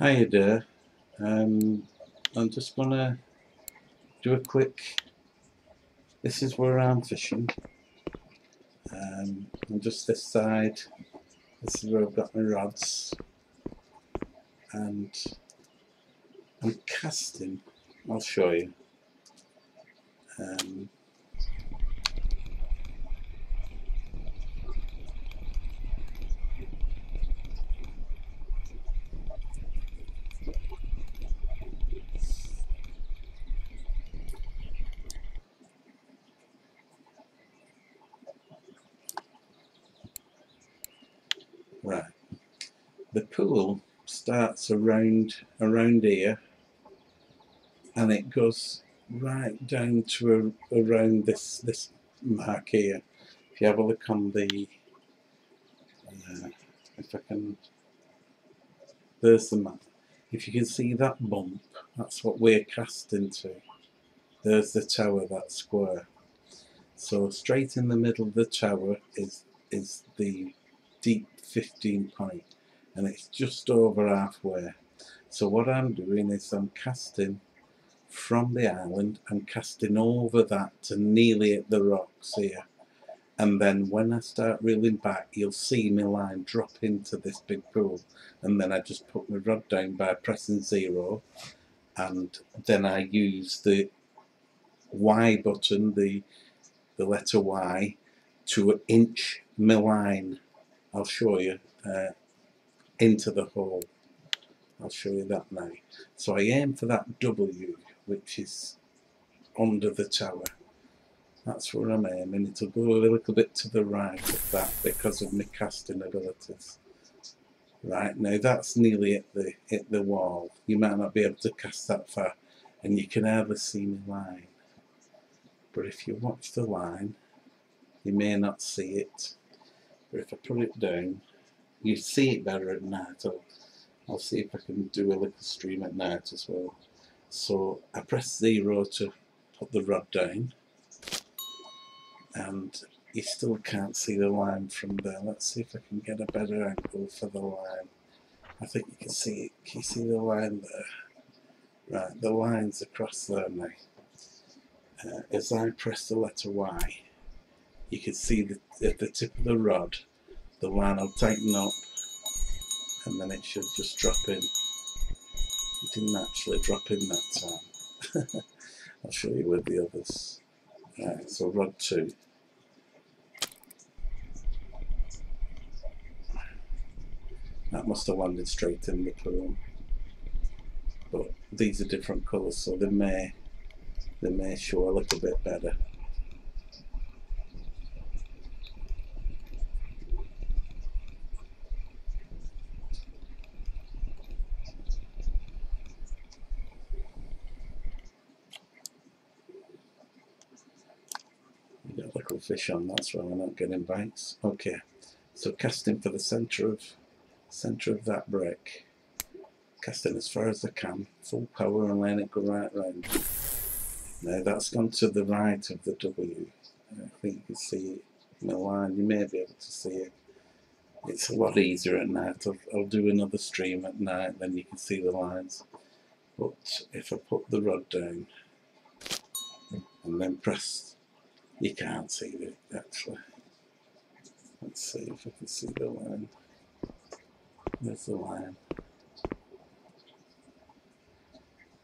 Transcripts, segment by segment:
Hiya there. I'm just gonna do a quick. This is where I'm fishing. And just this side. This is where I've got my rods, and I'm casting. I'll show you. Right. The pool starts around here, and it goes right down to around this mark here. If you have a look on the, if I can, there's the map. If you can see that bump, that's what we're casting to. There's the tower, that square. So straight in the middle of the tower is the deep 15 point, and it's just over halfway. So what I'm doing is I'm casting from the island and casting over that to nearly at the rocks here, and then when I start reeling back, you'll see my line drop into this big pool, and then I just put my rod down by pressing 0, and then I use the Y button, the letter Y, to inch my line. I'll show you into the hole. I'll show you that now. So I aim for that W, which is under the tower. That's where I'm aiming. It'll go a little bit to the right of that because of my casting abilities. Right, now that's nearly at the wall. You might not be able to cast that far, and you can hardly see my line. But if you watch the line, you may not see it. But if I put it down, you see it better at night. I'll see if I can do a little stream at night as well. So I press 0 to put the rod down, and you still can't see the line from there. Let's see if I can get a better angle for the line. I think you can see it. Can you see the line there? Right, the line's across there now. As I press the letter Y, you can see at the tip of the rod, the line will tighten up, and then it should just drop in. It didn't actually drop in that time. I'll show you with the others. Right, so rod 2. That must have landed straight in the pool. But these are different colours, so they may show a little bit better. You got a little fish on, that's why we're not getting bites. Okay, so casting for the centre of that break. Casting as far as I can, full power, and letting it go right round. Now that's gone to the right of the W. I think you can see it in the line. You may be able to see it. It's a lot easier at night. I'll do another stream at night, then you can see the lines. But if I put the rod down and then press, you can't see it actually. Let's see if I can see the line. There's the line.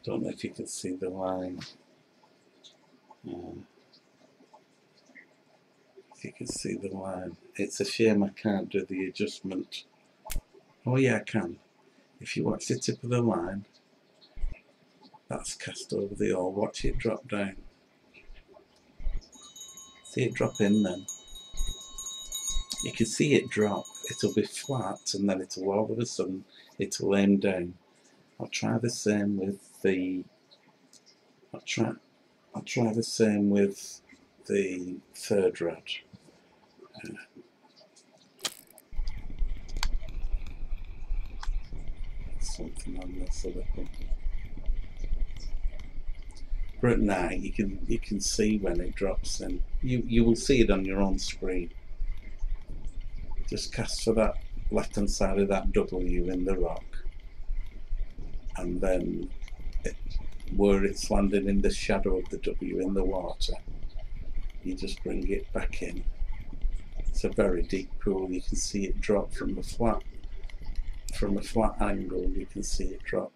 Don't know if you can see the line. If you can see the line. It's a shame I can't do the adjustment. Oh yeah, I can. If you watch the tip of the line, that's cast over the hole. Watch it drop down. See it drop in then. You can see it drop. It'll be flat, and then it'll all of a sudden it'll aim down. I'll try the same with the. I'll try the same with the third rod. Something on this a little. But at night you can see when it drops, and you will see it on your own screen. Just cast for that left hand side of that W in the rock. and then where it's landing in the shadow of the W in the water, you just bring it back in. It's a very deep pool. You can see it drop from a flat angle. You can see it drop.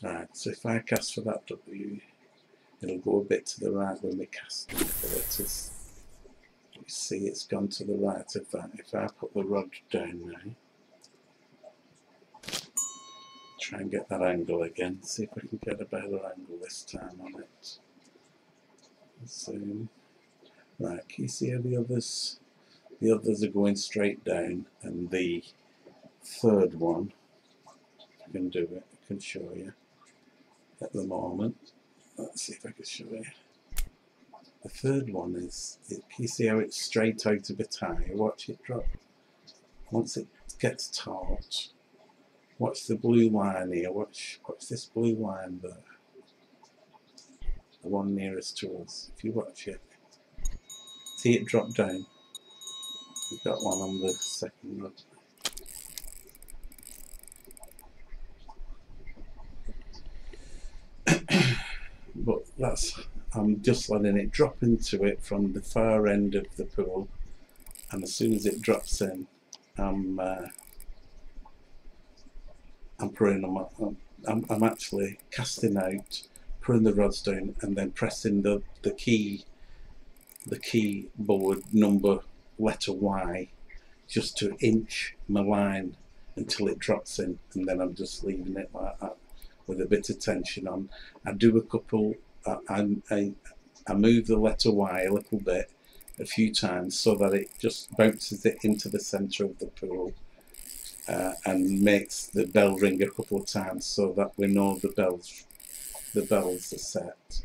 Right, so if I cast for that W, it'll go a bit to the right when we cast for it. You see it's gone to the right of that. If I put the rod down now, try and get that angle again, see if I can get a better angle this time on it. Zoom. Right, can you see how the others are going straight down, and the third one, I can do it, I can show you at the moment. Let's see if I can show you. The third one is, can you see how it's straight out of it high? Watch it drop. Once it gets taut, watch the blue line here, watch this blue line there. The one nearest to us. If you watch it, see it drop down. We've got one on the second rod. But I'm just letting it drop into it from the far end of the pool, and as soon as it drops in, I'm actually casting out, putting the rods down, and then pressing the keyboard number letter Y just to inch my line until it drops in, and then I'm just leaving it like that with a bit of tension on. I do a couple, I move the letter Y a little bit a few times so that it just bounces it into the centre of the pool, and makes the bell ring a couple of times so that we know the bells are set.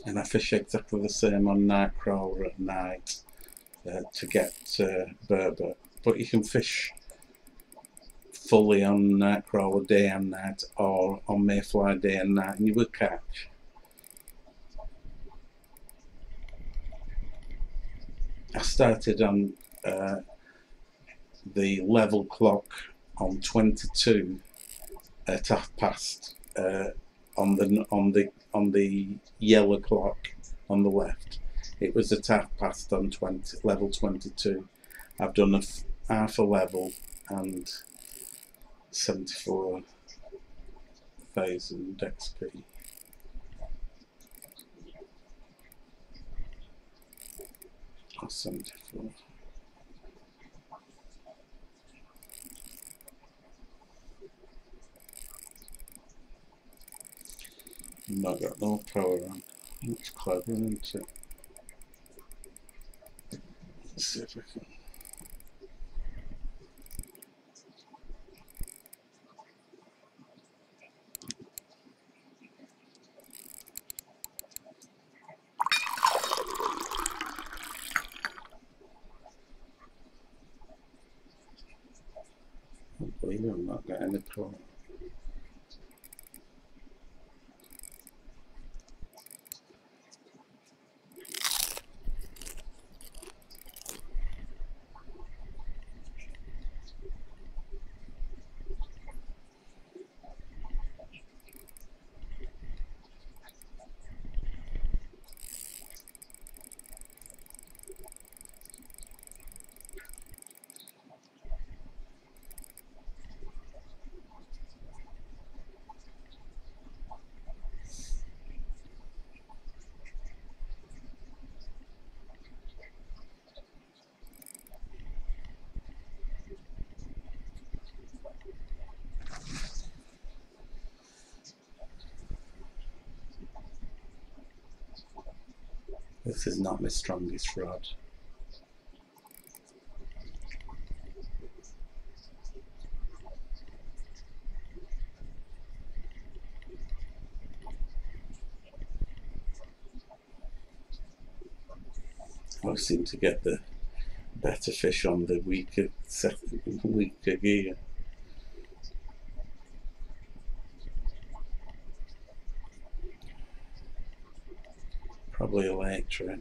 And I fish exactly the same on Nightcrawler at night to get burbot. But you can fish fully on Nightcrawler day and night, or on Mayfly day and night, and you will catch. I started on the level clock on 22 at past on the yellow clock on the left. It was at past on level 22. I've done half a level and 74,000 XP. Or 74. I've not got no power on. That's clever, isn't it? Let's see if I can. I believe I've not got any power. This is not my strongest rod. I seem to get the better fish on the weaker gear. Probably electric.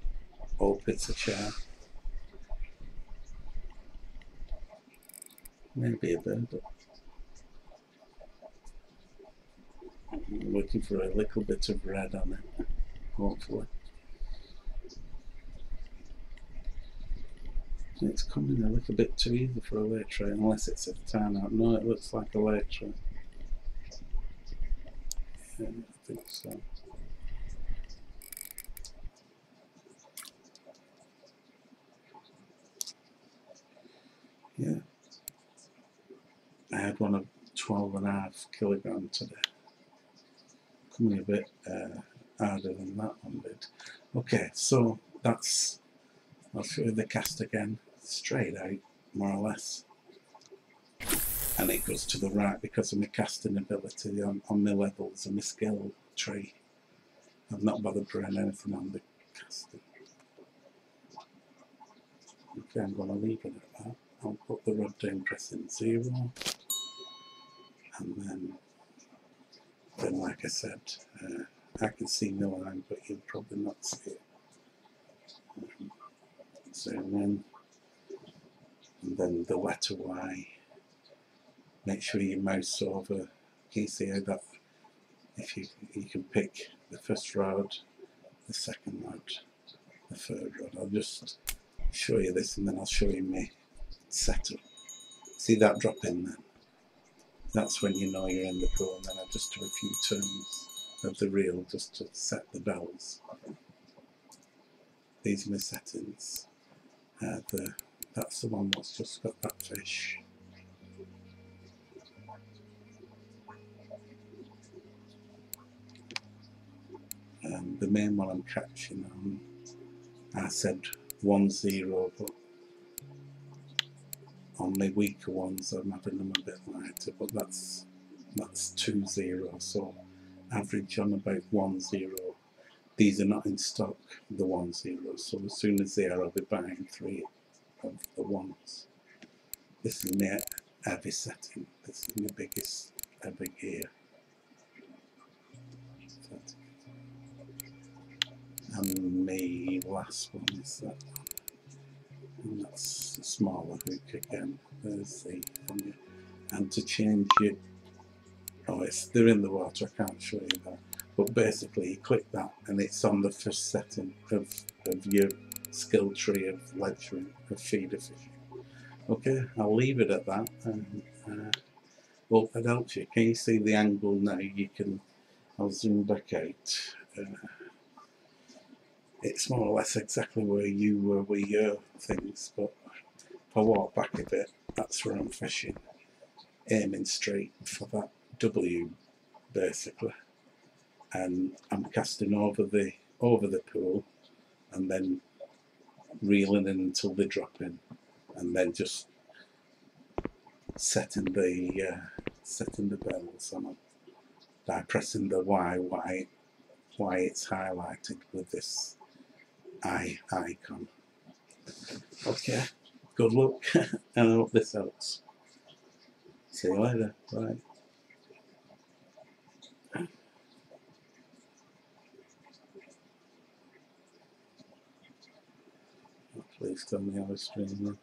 Hope it's a chair. Maybe a bird. I'm looking for a little bit of red on it, hopefully. It's coming a little bit too easy for electric, unless it's a tan out. No, it looks like electric. Yeah, I think so. Yeah. I had one of 12.5 kilogram today. Coming a bit harder than that one did. Okay, so that's, I'll show you the cast again, straight out, more or less. And it goes to the right because of my casting ability on my levels and my skill tree. I've not bothered putting anything on the casting. Okay, I'm going to leave it at that. I'll put the rod down pressing 0. And then like I said, I can see my line, but you'll probably not see it. Zoom in, and then the letter Y. Make sure you mouse over. Can you see how that? If you can pick the first rod, the second rod, the third rod. I'll just show you this, and then I'll show you my setup. See that drop in then? That's when you know you're in the pool, and then I just do a few turns of the reel just to set the bells. These are my settings. That's the one that's just got that fish. The main one I'm catching on, I said 1-0, but on my weaker ones I'm having them a bit lighter, but that's 2-0, so average on about 1-0. These are not in stock, the 1-0, so as soon as they are, I'll be buying 3 of the ones. This is my heavy setting, this is my biggest ever gear. And my last one is that one, and that's a smaller hook again. There's the and to change it, they're in the water, I can't show you that, but basically you click that and it's on the first setting of your skill tree of ledgering, of feeder fishing. Okay, I'll leave it at that, and hope that helps you. Can you see the angle now? I'll zoom back out. It's more or less exactly where you were with your things, but if I walk back a bit, that's where I'm fishing, aiming straight for that W basically, and I'm casting over the pool and then reeling in until they drop in, and then just setting the bells on them by pressing the Y it's highlighted with this I icon. Okay, good luck, and I hope this helps. See you later. Bye. Please tell me I was streaming.